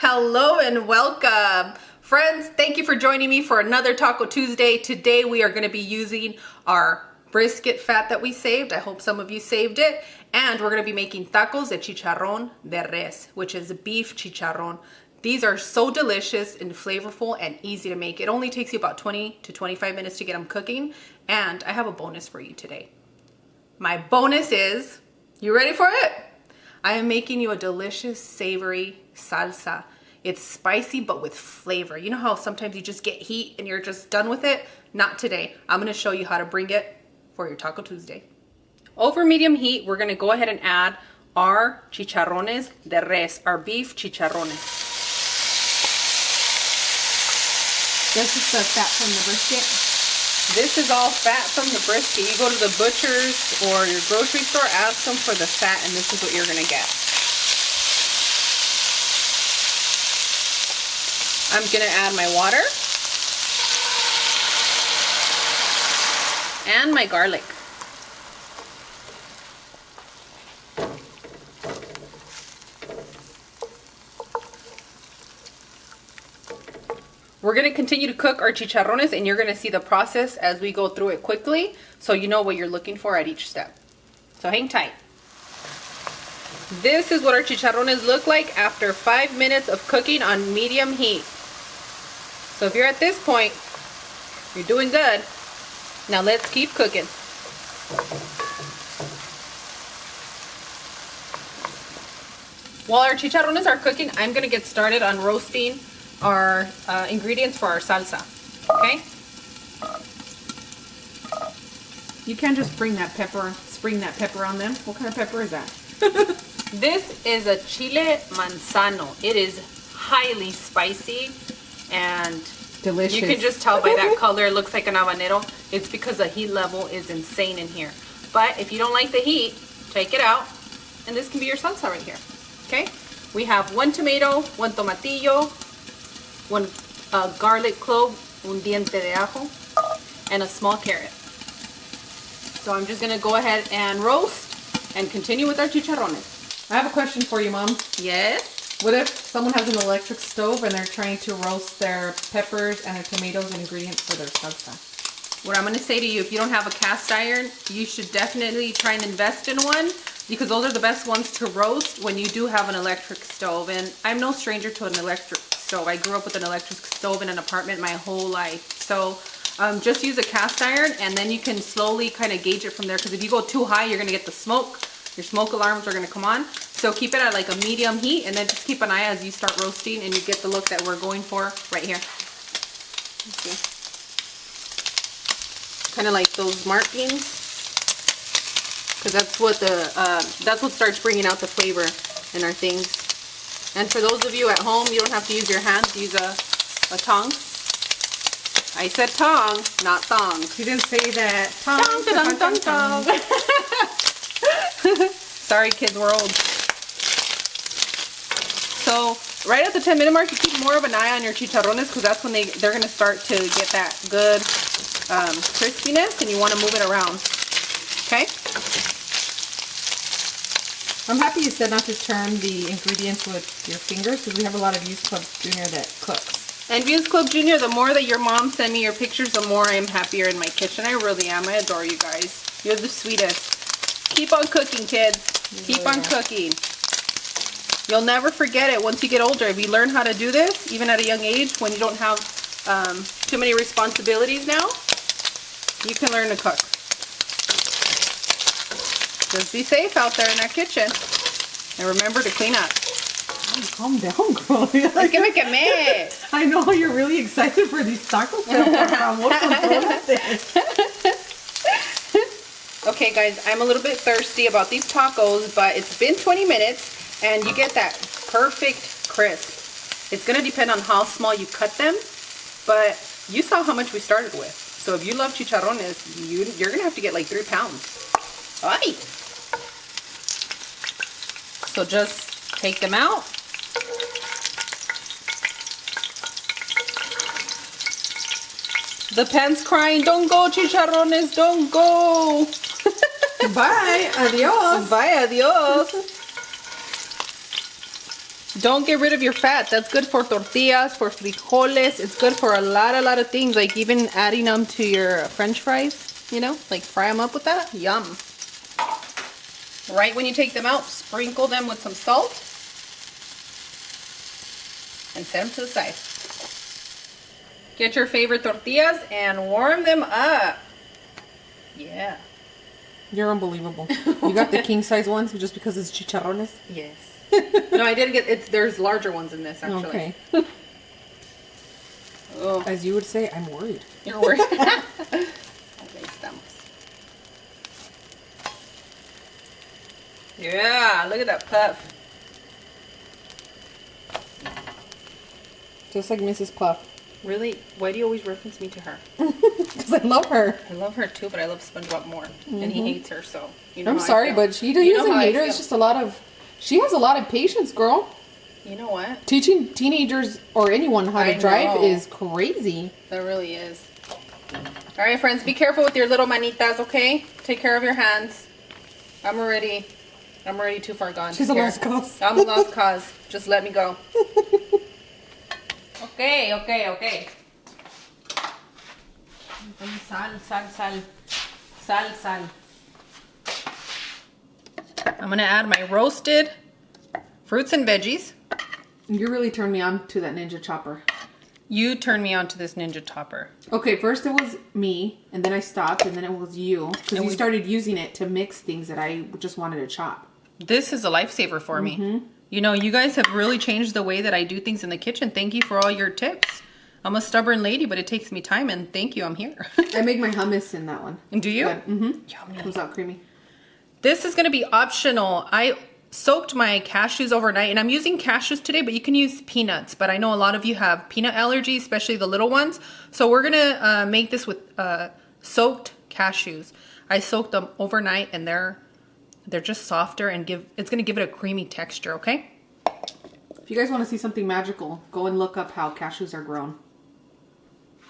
Hello and welcome. Friends, thank you for joining me for another Taco Tuesday. Today we are going to be using our brisket fat that we saved. I hope some of you saved it. And we're going to be making tacos de chicharrón de res, which is beef chicharrón. These are so delicious and flavorful and easy to make. It only takes you about 20 to 25 minutes to get them cooking. And I have a bonus for you today. My bonus is, you ready for it? I am making you a delicious, savory salsa. It's spicy, but with flavor. You know how sometimes you just get heat and you're just done with it? Not today. I'm gonna show you how to bring it for your Taco Tuesday. Over medium heat, we're gonna go ahead and add our chicharrones de res, our beef chicharrones. This is the fat from the brisket. This is all fat from the brisket. You go to the butcher's or your grocery store, ask them for the fat, and this is what you're gonna get. I'm gonna add my water and my garlic. We're gonna continue to cook our chicharrones, and you're gonna see the process as we go through it quickly, so you know what you're looking for at each step. So hang tight. This is what our chicharrones look like after 5 minutes of cooking on medium heat. So if you're at this point, you're doing good. Now let's keep cooking. While our chicharrones are cooking, I'm gonna get started on roasting our ingredients for our salsa. Okay? You can't just spring that pepper on them. What kind of pepper is that? This is a chile manzano. It is highly spicy and delicious. You can just tell by that color. It looks like an habanero. It's because the heat level is insane in here. But if you don't like the heat, take it out, and this can be your salsa right here. Okay? We have 1 tomato, 1 tomatillo, 1 garlic clove, un diente de ajo, and a small carrot. So I'm just gonna go ahead and roast and continue with our chicharrones. I have a question for you, Mom. Yes? What if someone has an electric stove and they're trying to roast their peppers and their tomatoes and ingredients for their salsa? What I'm gonna say to you, if you don't have a cast iron, you should definitely try and invest in one, because those are the best ones to roast when you do have an electric stove. And I'm no stranger to an electric stove. I grew up with an electric stove in an apartment my whole life. So just use a cast iron, and then you can slowly kind of gauge it from there, because if you go too high, you're gonna get the smoke. Your smoke alarms are gonna come on. So keep it at like a medium heat, and then just keep an eye as you start roasting and you get the look that we're going for right here. Okay. Kind of like those markings, because that's what starts bringing out the flavor in our things. And for those of you at home, you don't have to use your hands. Use a tong. I said tong, not thong. She didn't say that. Tong, tong, tong, tong, tong. Sorry, kids, we're old. So right at the 10-minute mark, you keep more of an eye on your chicharrones, because that's when they're going to start to get that good crispiness, and you want to move it around. Okay? I'm happy you said not to turn the ingredients with your fingers, because we have a lot of Views Club Junior that cooks. And Views Club Junior, the more that your mom send me your pictures, the more I am happier in my kitchen. I really am. I adore you guys. You're the sweetest. Keep on cooking, kids. Keep on cooking. You'll never forget it once you get older. If you learn how to do this, even at a young age, when you don't have too many responsibilities now, you can learn to cook. Just be safe out there in that kitchen. And remember to clean up. Calm down, girl. I know you're really excited for these tacos. Okay, guys, I'm a little bit thirsty about these tacos, but it's been 20 minutes, and you get that perfect crisp. It's going to depend on how small you cut them, but you saw how much we started with. So if you love chicharrones, you're going to have to get like 3 pounds. Ay! So just take them out. The pan's crying, don't go, chicharrones, don't go. Bye, adios. Bye, adios. Don't get rid of your fat. That's good for tortillas, for frijoles. It's good for a lot of things, like even adding them to your French fries, you know, like fry them up with that. Yum. Right when you take them out, sprinkle them with some salt and set them to the side. Get your favorite tortillas and warm them up. Yeah. You're unbelievable. You got the king size ones just because it's chicharrones? Yes. No, I didn't get there's larger ones in this actually. Okay. Oh. As you would say, I'm worried. You're worried. Ahí estamos. Yeah, look at that puff. Just like Mrs. Puff. Really? Why do you always reference me to her? Because I love her. I love her too, but I love SpongeBob more. And he hates her, so you know. I'm sorry, but she doesn't hate her. It's just a lot of... She has a lot of patience, girl. You know what? Teaching teenagers or anyone how to drive is crazy. That really is. All right, friends, be careful with your little manitas, okay? Take care of your hands. I'm already too far gone. She's a lost cause. I'm a lost cause. Just let me go. Okay. Sal. I'm gonna add my roasted fruits and veggies. You really turned me on to that Ninja Chopper. You turned me on to this Ninja Chopper. Okay, first it was me, and then I stopped, and then it was you. Because you started using it to mix things that I just wanted to chop. This is a lifesaver for me. You know, you guys have really changed the way that I do things in the kitchen. Thank you for all your tips. I'm a stubborn lady, but it takes me time, and thank you, I'm here. I make my hummus in that one. And do you? Yummy. Comes out creamy. This is going to be optional. I soaked my cashews overnight, and I'm using cashews today, but you can use peanuts. But I know a lot of you have peanut allergies, especially the little ones. So we're going to make this with soaked cashews. I soaked them overnight, and they're just softer, and it's going to give it a creamy texture, okay? If you guys want to see something magical, go and look up how cashews are grown.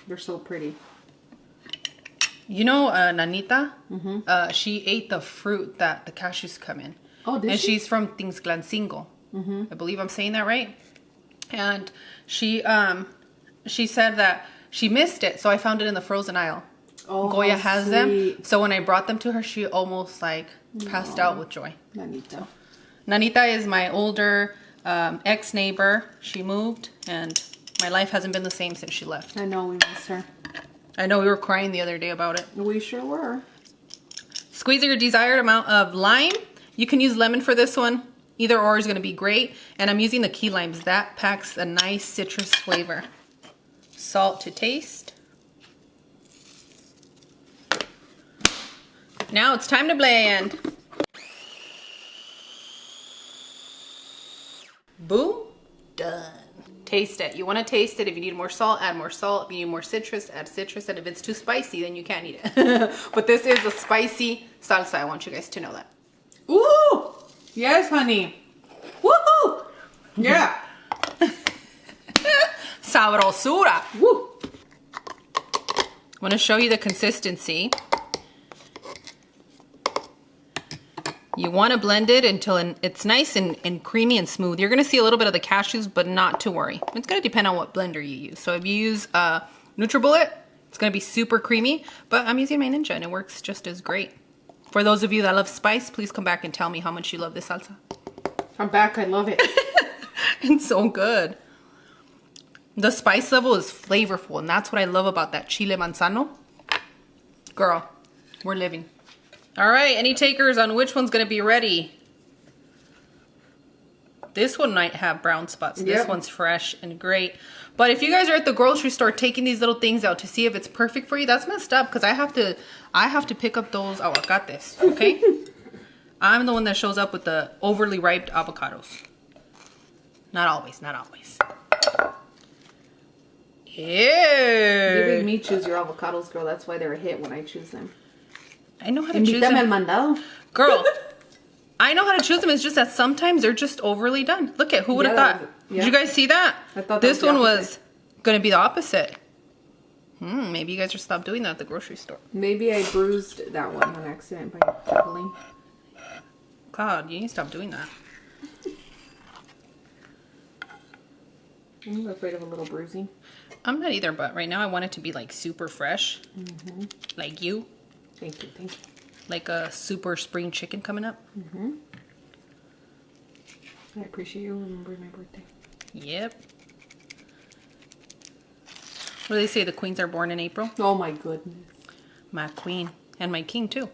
They're so pretty. You know, Nanita, she ate the fruit that the cashews come in. Oh, did she? And she's from Tingsglancingo. I believe I'm saying that right. And she said that she missed it, so I found it in the frozen aisle. Oh, Goya has them. So when I brought them to her, she almost like passed out with joy. Nanita. So, Nanita is my older ex-neighbor. She moved, and my life hasn't been the same since she left. I know, we miss her. I know, we were crying the other day about it. We sure were. Squeeze your desired amount of lime. You can use lemon for this one. Either or is going to be great. And I'm using the key limes. That packs a nice citrus flavor. Salt to taste. Now it's time to blend. Boom. Done. Taste it. You want to taste it. If you need more salt, add more salt. If you need more citrus, add citrus. And if it's too spicy, then you can't eat it. But this is a spicy salsa. I want you guys to know that. Ooh! Yes, honey. Woohoo! Yeah. Sabrosura. Woo! I want to show you the consistency. You want to blend it until it's nice and creamy and smooth. You're going to see a little bit of the cashews, but not to worry. It's going to depend on what blender you use. So if you use NutriBullet, it's going to be super creamy, but I'm using my Ninja and it works just as great. For those of you that love spice, please come back and tell me how much you love this salsa. I'm back. I love it. It's so good. The spice level is flavorful, and that's what I love about that chile manzano. Girl, we're living. All right, any takers on which one's going to be ready? This one might have brown spots. This one's fresh and great. But if you guys are at the grocery store taking these little things out to see if it's perfect for you, that's messed up because I have to pick up those aguacates, okay? I'm the one that shows up with the overly ripe avocados. Not always, not always. Yeah. You made me choose your avocados, girl. That's why they're a hit when I choose them. I know how to choose them. Invítame al mandado. Girl, I know how to choose them. It's just that sometimes they're just overly done. Look at, who would have thought? Yeah. Did you guys see that? I thought this one was going to be the opposite. Maybe you guys should stop doing that at the grocery store. Maybe I bruised that one on accident by dabbling. God, you need to stop doing that. I'm afraid of a little bruising. I'm not either, but right now I want it to be like super fresh. Like you. Thank you, thank you. Like a super spring chicken coming up. I appreciate you remembering my birthday. Yep. What do they say? The queens are born in April? Oh my goodness. My queen. And my king too.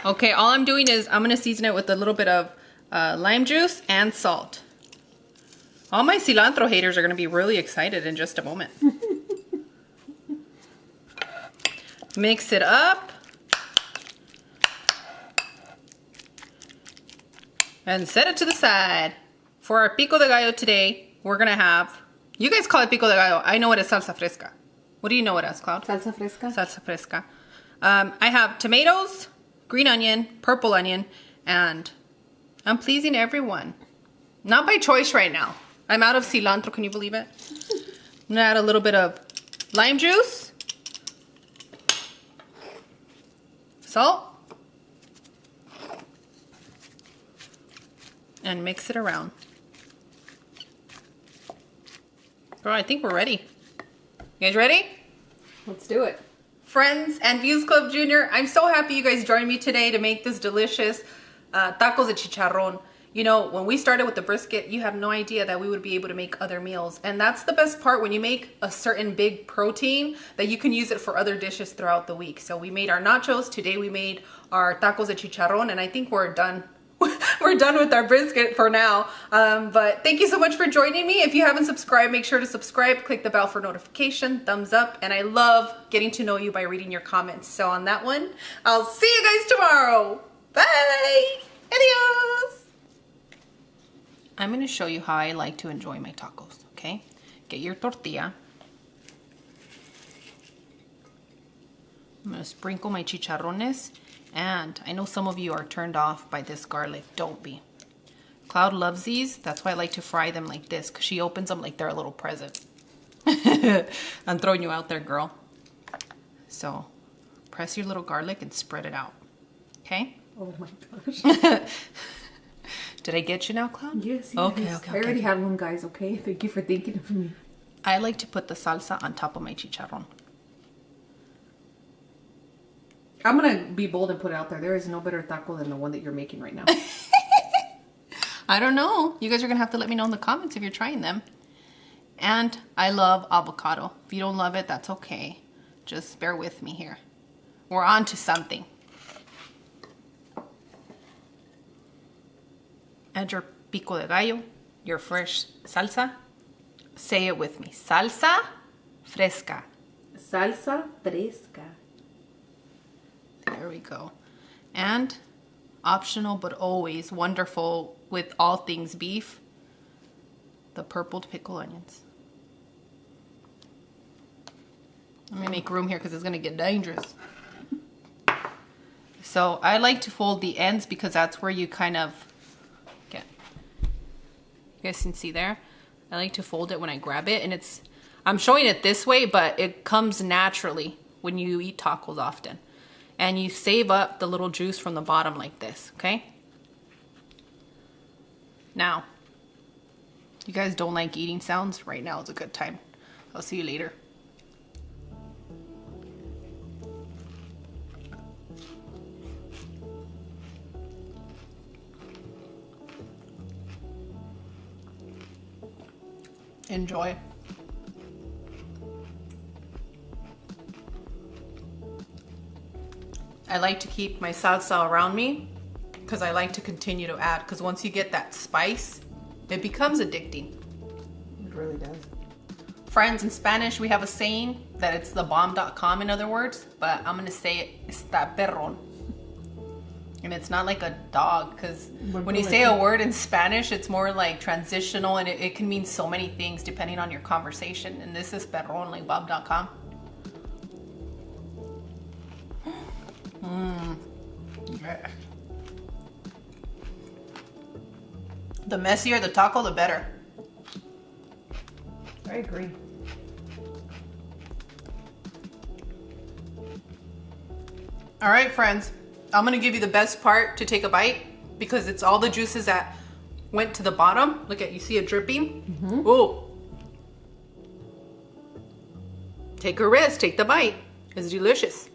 Okay, all I'm doing is I'm going to season it with a little bit of lime juice and salt. All my cilantro haters are going to be really excited in just a moment. Mix it up. And set it to the side. For our Pico de Gallo today, we're going to have, you guys call it Pico de Gallo. I know it as salsa fresca. What do you know it as, Cloud? Salsa fresca? Salsa fresca. I have tomatoes, green onion, purple onion, and I'm pleasing everyone. Not by choice right now. I'm out of cilantro, can you believe it? I'm gonna add a little bit of lime juice, salt, and mix it around. Girl, I think we're ready. You guys ready? Let's do it. Friends and Views Club Junior, I'm so happy you guys joined me today to make this delicious tacos de chicharron. You know, when we started with the brisket, you have no idea that we would be able to make other meals. And that's the best part, when you make a certain big protein, that you can use it for other dishes throughout the week. So we made our nachos. Today we made our tacos de chicharron, and I think we're done. We're done with our brisket for now. But thank you so much for joining me. If you haven't subscribed, make sure to subscribe, click the bell for notification, thumbs up, and I love getting to know you by reading your comments. So on that one, I'll see you guys tomorrow. Bye. Adios. I'm going to show you how I like to enjoy my tacos, okay? Get your tortilla. I'm going to sprinkle my chicharrones. And I know some of you are turned off by this garlic. Don't be. Cloud loves these. That's why I like to fry them like this, because she opens them like they're a little present. I'm throwing you out there, girl. So press your little garlic and spread it out. Okay? Oh my gosh. Did I get you now, Cloud? Yes. Okay. I already have one, guys, okay? Thank you for thinking of me. I like to put the salsa on top of my chicharron. I'm going to be bold and put it out there. There is no better taco than the one that you're making right now. I don't know. You guys are going to have to let me know in the comments if you're trying them. And I love avocado. If you don't love it, that's okay. Just bear with me here. We're on to something. Add your pico de gallo, your fresh salsa. Say it with me. Salsa fresca. Salsa fresca. There we go. And optional but always wonderful with all things beef, the purpled pickled onions. Let me make room here because it's going to get dangerous. So I like to fold the ends because that's where you kind of get. You guys can see there. I like to fold it when I grab it, and I'm showing it this way, but it comes naturally when you eat tacos often. And you save up the little juice from the bottom like this, okay? Now, you guys don't like eating sounds? Right now is a good time. I'll see you later. Enjoy. I like to keep my salsa around me because I like to continue to add, because once you get that spice, it becomes addicting. It really does. Friends, in Spanish, we have a saying that it's the bomb.com, in other words, but I'm going to say it, está perrón. And it's not like a dog, because when you say a word in Spanish, it's more like transitional, and it can mean so many things depending on your conversation. And this is perrón, like bomb.com. Yeah. The messier the taco, the better. I agree. All right, friends. I'm gonna give you the best part to take a bite, because it's all the juices that went to the bottom. Look at, you see it dripping? Oh. Take a risk, take the bite. It's delicious.